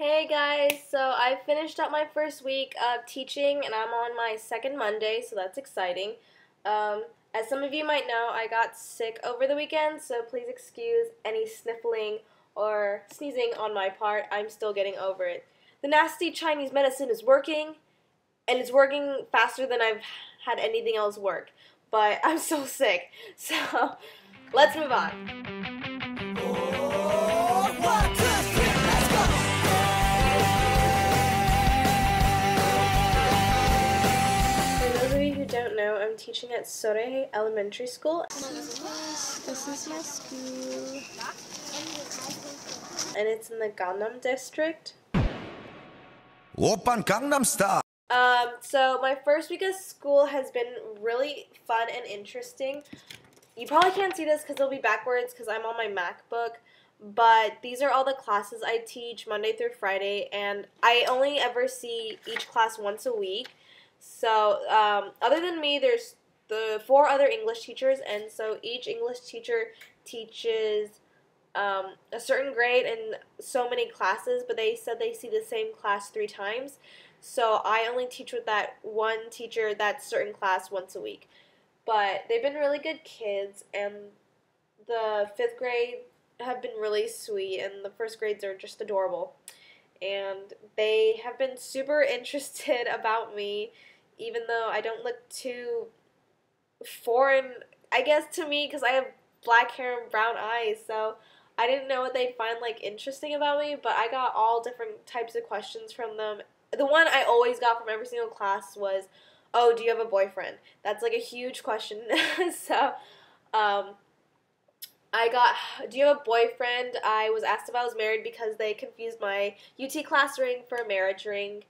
Hey guys, so I finished up my first week of teaching and I'm on my second Monday, so that's exciting. As some of you might know, I got sick over the weekend, so please excuse any sniffling or sneezing on my part. I'm still getting over it. The nasty Chinese medicine is working, and it's working faster than I've had anything else work, but I'm still sick, so let's move on. For those of you who don't know, I'm teaching at Sorea Elementary School. This is my school. And it's in the Gangnam district. Oppan Gangnam Style. So my first week of school has been really fun and interesting. You probably can't see this because it'll be backwards because I'm on my MacBook. But these are all the classes I teach Monday through Friday, and I only ever see each class once a week. So, other than me, there's the 4 other English teachers, and so each English teacher teaches a certain grade and so many classes, but they said they see the same class 3 times. So I only teach with that one teacher, that certain class, once a week. But they've been really good kids, and the 5th grade have been really sweet, and the 1st grades are just adorable. And they have been super interested about me, even though I don't look too foreign, I guess, to me, because I have black hair and brown eyes, so I didn't know what they'd find, like, interesting about me, but I got all different types of questions from them. The one I always got from every single class was, oh, do you have a boyfriend? That's, like, a huge question. So, I got, do you have a boyfriend? I was asked if I was married because they confused my UT class ring for a marriage ring.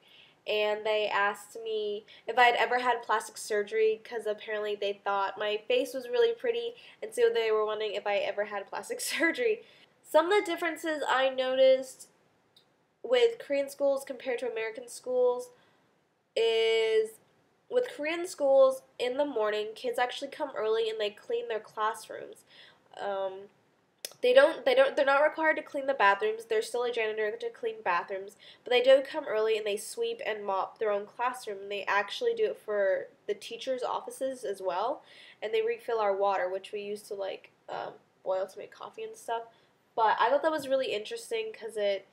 And they asked me if I had ever had plastic surgery because apparently they thought my face was really pretty. And so they were wondering if I ever had plastic surgery. Some of the differences I noticed with Korean schools compared to American schools is with Korean schools in the morning, kids actually come early and they clean their classrooms. They're not required to clean the bathrooms. There's still a janitor to clean bathrooms, but they do come early and they sweep and mop their own classroom. And they actually do it for the teachers' offices as well, and they refill our water, which we use to boil to make coffee and stuff. But I thought that was really interesting because it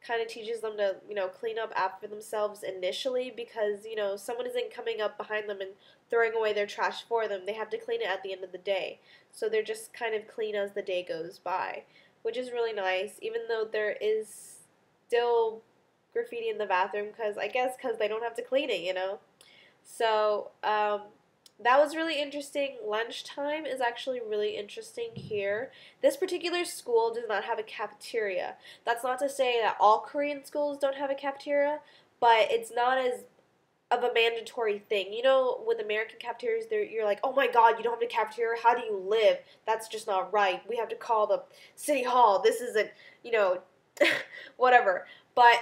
kind of teaches them to, clean up after themselves initially because, someone isn't coming up behind them and throwing away their trash for them. They have to clean it at the end of the day. So they're just kind of clean as the day goes by, which is really nice, even though there is still graffiti in the bathroom because they don't have to clean it, So, that was really interesting. Lunchtime is actually really interesting here. This particular school does not have a cafeteria. That's not to say that all Korean schools don't have a cafeteria, but it's not as of a mandatory thing. With American cafeterias, you're like, oh my god, you don't have a cafeteria? How do you live? That's just not right. We have to call the city hall. This isn't, whatever. But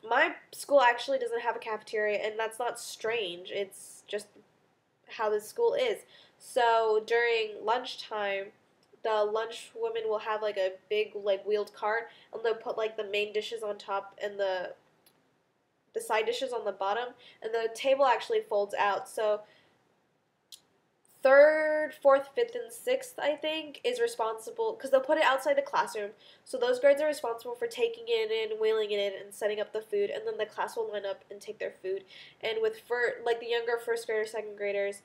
my school actually doesn't have a cafeteria, and that's not strange. It's just how the school is. So during lunchtime, the lunch women will have like a big wheeled cart, and they'll put like the main dishes on top and the side dishes on the bottom, and the table actually folds out. So 3rd, 4th, 5th, and 6th, I think, is responsible, because they'll put it outside the classroom, so those grades are responsible for taking it in, wheeling it in, and setting up the food, and then the class will line up and take their food. And with, the younger 1st graders, 2nd graders,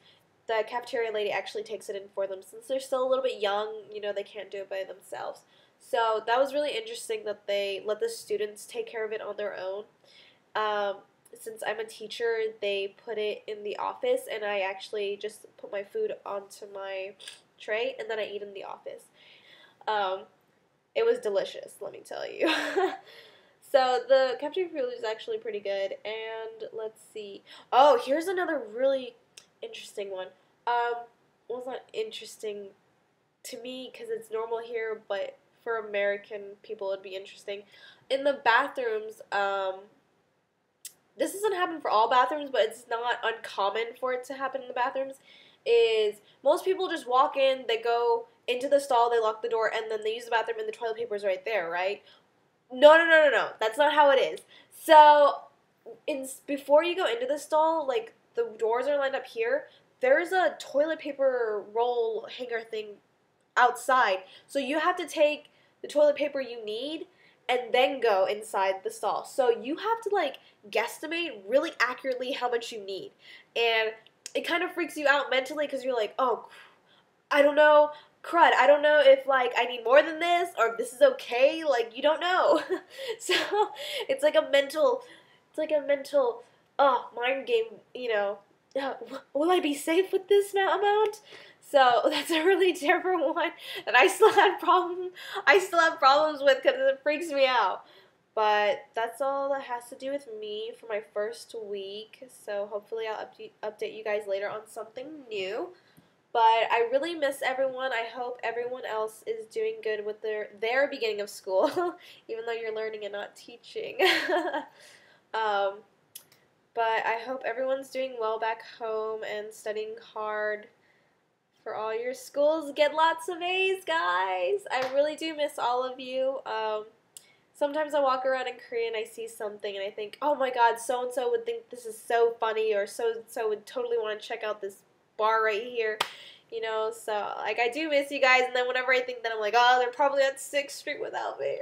the cafeteria lady actually takes it in for them. Since they're still a little bit young, they can't do it by themselves. So that was really interesting that they let the students take care of it on their own. Since I'm a teacher, they put it in the office, and I actually just put my food onto my tray, and then I eat in the office. It was delicious, let me tell you. So the cafeteria food is actually pretty good, and let's see. Oh, here's another really interesting one. Well, it's not interesting to me because it's normal here, but for American people it'd be interesting. In the bathrooms, this doesn't happen for all bathrooms, but it's not uncommon for it to happen in the bathrooms, is most people just walk in, they go into the stall, they lock the door, and then they use the bathroom and the toilet paper is right there, right? No. That's not how it is. So, before you go into the stall, like, the doors are lined up here. There's a toilet paper roll hanger thing outside. So you have to take the toilet paper you need and then go inside the stall. So you have to, like, guesstimate really accurately how much you need. And it kind of freaks you out mentally because you're like, oh, I don't know, crud, I don't know if, like, I need more than this or if this is okay. Like, you don't know. So it's like a mental, mind game, you know. Will I be safe with this amount? So that's a really different one that I still have problems with because it freaks me out. But that's all that has to do with me for my first week. So hopefully I'll update you guys later on something new. But I really miss everyone. I hope everyone else is doing good with their beginning of school, even though you're learning and not teaching. But I hope everyone's doing well back home and studying hard for all your schools. Get lots of A's, guys. I really do miss all of you. Sometimes I walk around in Korea and I see something and I think, oh my god, so-and-so would think this is so funny, or so-and-so would totally want to check out this bar right here. You know, so, like, I do miss you guys, and then whenever I think that, I'm like, oh, they're probably on 6th Street without me.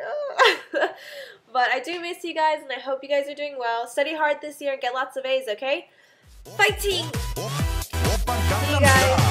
But I do miss you guys, and I hope you guys are doing well. Study hard this year and get lots of A's, okay? Fighting! See you guys.